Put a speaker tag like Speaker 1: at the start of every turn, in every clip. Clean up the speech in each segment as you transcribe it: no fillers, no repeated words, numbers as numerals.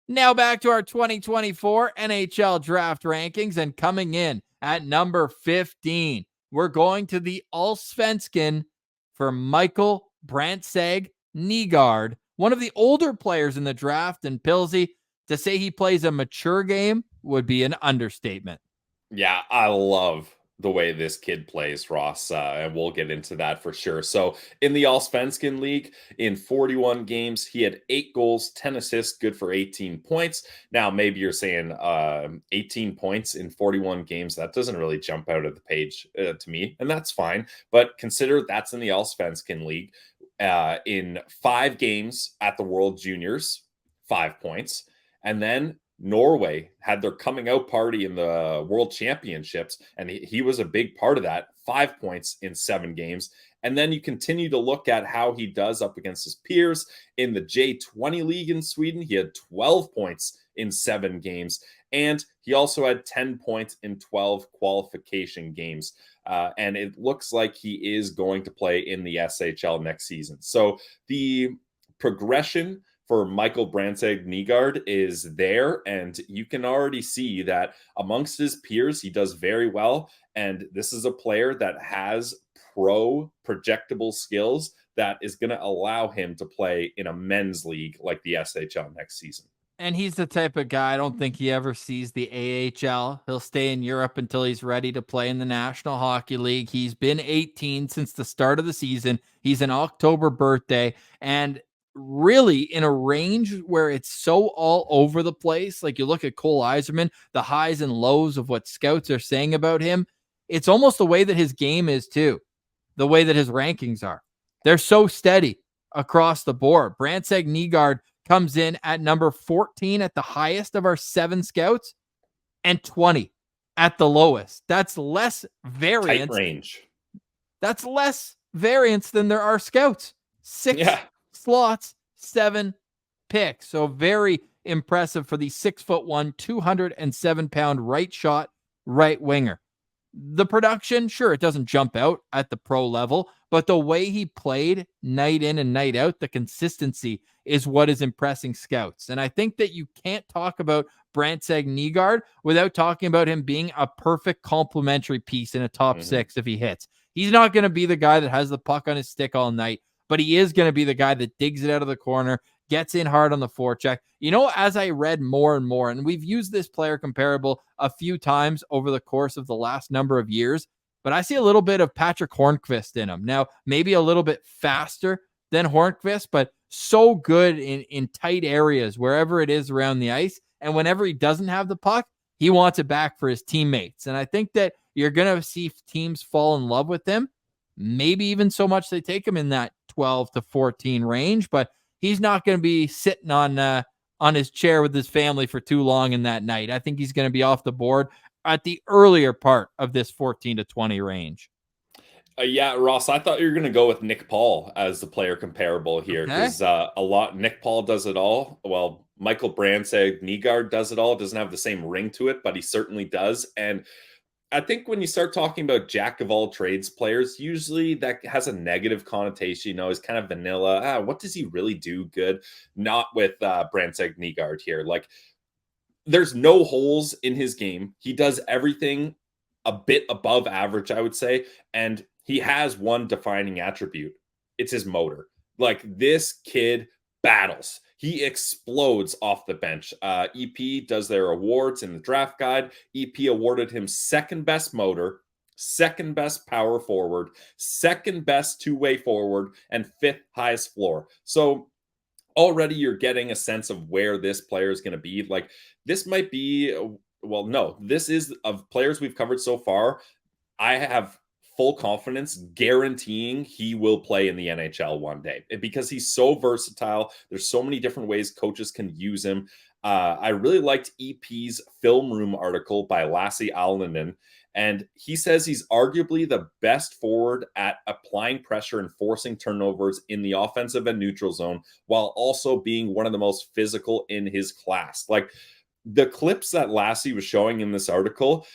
Speaker 1: Now back to our 2024 NHL draft rankings, and coming in at number 15, we're going to the Allsvenskan for Michael Brandsegg-Nygard, one of the older players in the draft, and Pilsy, to say he plays a mature game would be an understatement.
Speaker 2: Yeah, I love the way this kid plays, Ross, and we'll get into that for sure. So, in the Allsvenskan League, in 41 games, he had 8 goals, 10 assists, good for 18 points. Now, maybe you're saying 18 points in 41 games. That doesn't really jump out of the page to me, and that's fine. But consider that's in the Allsvenskan League. In 5 games at the World Juniors, 5 points. And then Norway had their coming out party in the World Championships, and he was a big part of that. 5 points in 7 games. And then you continue to look at how he does up against his peers. In the J20 League in Sweden, he had 12 points in 7 games. And he also had 10 points in 12 qualification games. And it looks like he is going to play in the SHL next season. So the progression for Michael Brandsegg-Nygard is there, and you can already see that amongst his peers, he does very well. And this is a player that has projectable skills that is going to allow him to play in a men's league like the SHL next season.
Speaker 1: And he's the type of guy, I don't think he ever sees the AHL. He'll stay in Europe until he's ready to play in the National Hockey League. He's been 18 since the start of the season. He's an October birthday, and really in a range where it's so all over the place. Like you look at Cole Eiserman, the highs and lows of what scouts are saying about him. It's almost the way that his game is too, the way that his rankings are. They're so steady across the board. Brandsegg-Nygard comes in at number 14 at the highest of our 7 scouts and 20 at the lowest. That's less variance.
Speaker 2: Tight range.
Speaker 1: That's less variance than there are scouts. 6 slots, 7 picks. So very impressive for the 6'1", 207-pound right shot right winger. The production, sure, it doesn't jump out at the pro level, but the way he played night in and night out, the consistency is what is impressing scouts. And I think that you can't talk about Brandsegg-Nygard without talking about him being a perfect complementary piece in a top 6 if he hits. He's not going to be the guy that has the puck on his stick all night, but he is going to be the guy that digs it out of the corner, gets in hard on the forecheck. You know, as I read more and more, and we've used this player comparable a few times over the course of the last number of years, but I see a little bit of Patrick Hornqvist in him. Now, maybe a little bit faster than Hornqvist, but so good in tight areas, wherever it is around the ice. And whenever he doesn't have the puck, he wants it back for his teammates. And I think that you're going to see teams fall in love with him, maybe even so much they take him in that 12 to 14 range, but he's not going to be sitting on his chair with his family for too long in that night. I think he's going to be off the board at the earlier part of this 14 to 20 range.
Speaker 2: Yeah, Ross, I thought you were going to go with Nick Paul as the player comparable here because Nick Paul does it all. Well, Michael Brandsegg-Nygard does it all. Doesn't have the same ring to it, but he certainly does. And I think when you start talking about jack of all trades players, usually that has a negative connotation. You know, he's kind of vanilla. What does he really do good? Not with Brandsegg-Nygard here. Like, there's no holes in his game. He does everything a bit above average, I would say. And he has one defining attribute. It's his motor. Like, this kid battles. He explodes off the bench. EP does their awards in the draft guide. EP awarded him second best motor, second best power forward, second best two-way forward, and 5th highest floor. So already you're getting a sense of where this player is going to be. Like, this might be, well, no, this is of players we've covered so far. I have full confidence guaranteeing he will play in the NHL one day because he's so versatile. There's so many different ways coaches can use him. I really liked EP's Film Room article by Lassi Alnanen, and he says he's arguably the best forward at applying pressure and forcing turnovers in the offensive and neutral zone, while also being one of the most physical in his class. Like, the clips that Lassi was showing in this article,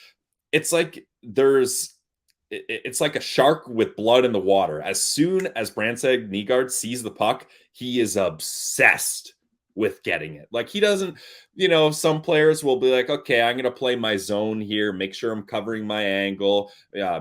Speaker 2: it's like it's like a shark with blood in the water. As soon as Brandsegg-Nygard sees the puck, he is obsessed with getting it. Like, he doesn't, some players will be like, okay, I'm going to play my zone here, make sure I'm covering my angle,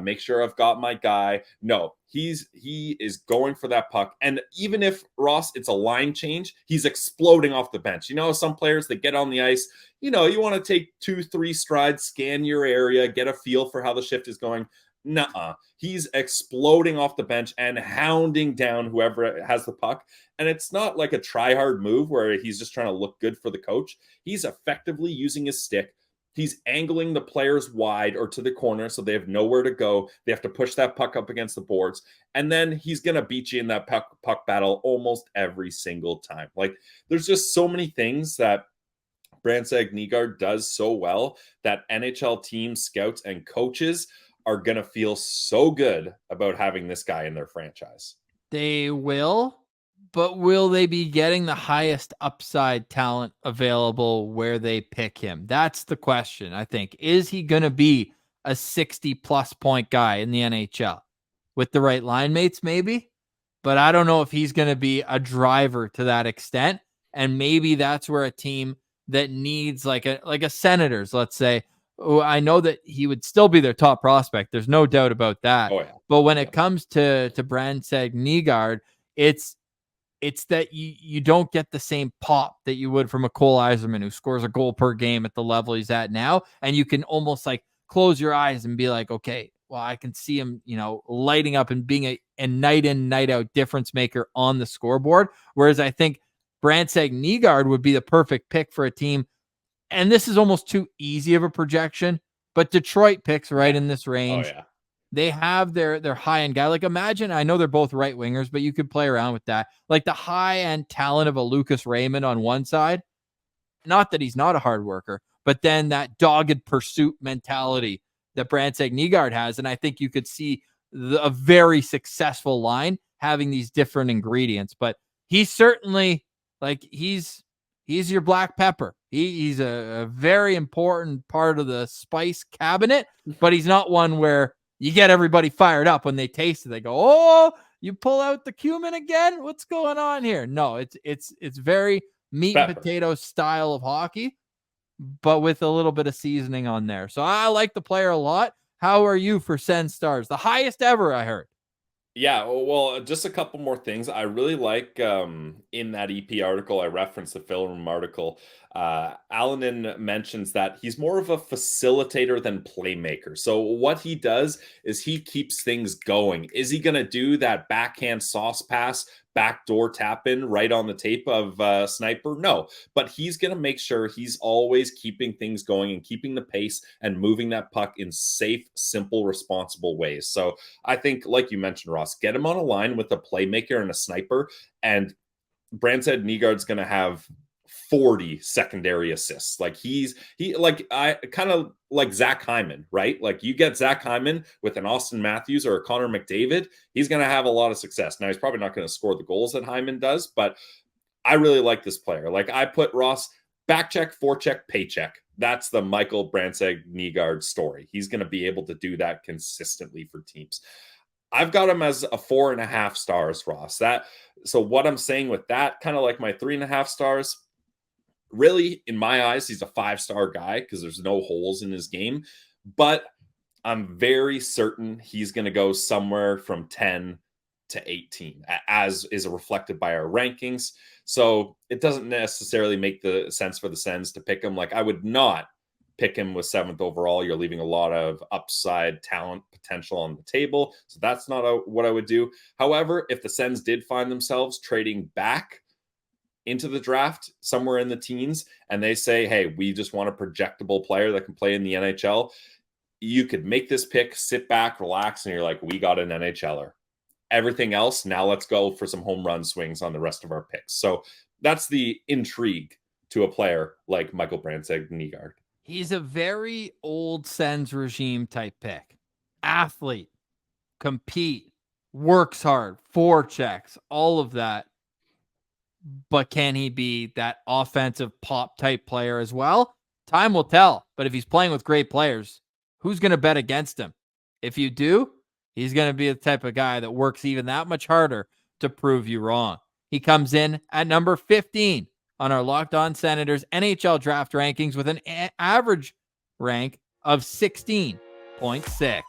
Speaker 2: make sure I've got my guy. No, he is going for that puck. And even if, Ross, it's a line change, he's exploding off the bench. Some players that get on the ice, you want to take 2-3 strides, scan your area, get a feel for how the shift is going. Nuh-uh. He's exploding off the bench and hounding down whoever has the puck. And it's not like a try-hard move where he's just trying to look good for the coach. He's effectively using his stick. He's angling the players wide or to the corner so they have nowhere to go. They have to push that puck up against the boards. And then he's going to beat you in that puck battle almost every single time. Like, there's just so many things that Brandsegg-Nygard does so well that NHL teams, scouts, and coaches are going to feel so good about having this guy in their franchise.
Speaker 1: They will, but will they be getting the highest upside talent available where they pick him? That's the question, I think. Is he going to be a 60-plus point guy in the NHL? With the right line mates, maybe. But I don't know if he's going to be a driver to that extent. And maybe that's where a team that needs like a Senators, let's say, I know that he would still be their top prospect. There's no doubt about that.
Speaker 2: Oh, yeah.
Speaker 1: But when it comes to Brandsegg-Nygard, it's that you don't get the same pop that you would from a Cole Eiserman who scores a goal per game at the level he's at now. And you can almost like close your eyes and be like, okay, well, I can see him, lighting up and being a night in, night out difference maker on the scoreboard. Whereas I think Brandsegg-Nygard would be the perfect pick for a team. And this is almost too easy of a projection, but Detroit picks right in this range.
Speaker 2: Oh, yeah.
Speaker 1: They have their high-end guy. Like, imagine, I know they're both right wingers, but you could play around with that. Like the high-end talent of a Lucas Raymond on one side. Not that he's not a hard worker, but then that dogged pursuit mentality that Brandsegg-Nygard has. And I think you could see a very successful line having these different ingredients. But he's certainly, like, he's your black pepper. He's a very important part of the spice cabinet, but he's not one where you get everybody fired up when they taste it. They go, "Oh, you pull out the cumin again? What's going on here?" No, it's very meat and potato style of hockey, but with a little bit of seasoning on there. So I like the player a lot. How are you for Sens stars? The highest ever, I heard.
Speaker 2: Yeah, well, just a couple more things. I really like in that EP article, I referenced the film article. Alanin mentions that he's more of a facilitator than playmaker. So what he does is he keeps things going. Is he going to do that backhand sauce pass, backdoor tap in right on the tape of Sniper? No, but he's going to make sure he's always keeping things going and keeping the pace and moving that puck in safe, simple, responsible ways. So I think, like you mentioned, Ross, get him on a line with a playmaker and a sniper, and Brandsegg-Nygard's going to have 40 secondary assists. Like I kind of like Zach Hyman, right? Like, you get Zach Hyman with an Austin Matthews or a Connor McDavid, he's going to have a lot of success. Now, he's probably not going to score the goals that Hyman does, but I really like this player. Like, I put Ross back check, forecheck, paycheck. That's the Michael Brandsegg-Nygard story. He's going to be able to do that consistently for teams. I've got him as a 4.5 stars, Ross. So what I'm saying with that, kind of like my 3.5 stars, really, in my eyes, he's a 5-star guy because there's no holes in his game. But I'm very certain he's going to go somewhere from 10 to 18, as is reflected by our rankings. So it doesn't necessarily make the sense for the Sens to pick him. Like, I would not pick him with 7th overall. You're leaving a lot of upside talent potential on the table. So that's not what I would do. However, if the Sens did find themselves trading back into the draft somewhere in the teens and they say, hey, we just want a projectable player that can play in the NHL, you could make this pick, sit back, relax, and you're like, we got an NHLer. Everything else, now let's go for some home run swings on the rest of our picks. So that's the intrigue to a player like Michael Brandsegg-Nygard.
Speaker 1: He's a very old Sens regime type pick. Athlete, compete, works hard, forechecks, all of that. But can he be that offensive pop type player as well? Time will tell. But if he's playing with great players, who's going to bet against him? If you do, he's going to be the type of guy that works even that much harder to prove you wrong. He comes in at number 15 on our Locked On Senators NHL draft rankings with an average rank of 16.6.